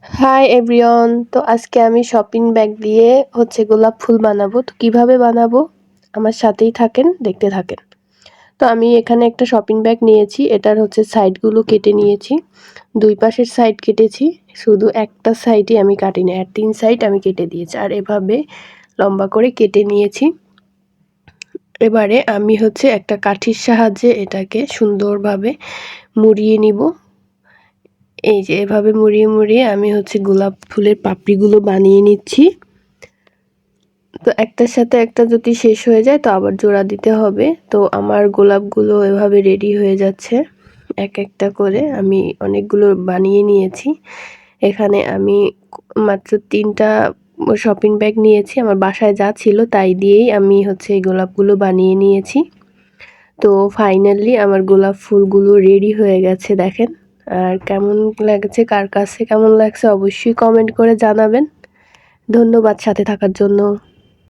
Hi everyone, তো আজকে আমি শপিং ব্যাগ দিয়ে গোলাপ ফুল বানাবো। তো কিভাবে বানাবো আমার সাথেই থাকেন, দেখতে থাকেন। তো আমি এখানে একটা শপিং ব্যাগ নিয়েছি, এটার সাইডগুলো কেটে নিয়েছি। দুই পাশের সাইড কেটেছি, শুধু একটা সাইডই আমি কাটিনি, আর 3 সাইড আমি কেটে দিয়েছি, আর এভাবে লম্বা করে কেটে নিয়েছি। এবারে আমি একটা কাঠির সাহায্যে এটাকে সুন্দরভাবে মুড়িয়ে নিব। এই যে এভাবে মুড়িয়ে মুড়িয়ে আমি গোলাপ ফুলের পাপড়িগুলো বানিয়ে নিচ্ছি। তো একটার সাথে একটা যদি শেষ হয়ে যায় তো আবার জোড়া দিতে হবে। তো আমার গোলাপগুলো এভাবে রেডি হয়ে যাচ্ছে। এক একটা করে আমি অনেকগুলো বানিয়ে নিয়েছি। এখানে আমি মাত্র 3টা শপিং ব্যাগ নিয়েছি। আমার বাসায় যা ছিল তাই দিয়েই আমি এই গোলাপগুলো বানিয়ে নিয়েছি। তো ফাইনালি আমার গোলাপ ফুলগুলো রেডি হয়ে গেছে, দেখেন। আর কেমন লাগছে, কার কাছে কেমন লাগছে অবশ্যই কমেন্ট করে জানাবেন। ধন্যবাদ সাথে থাকার জন্য।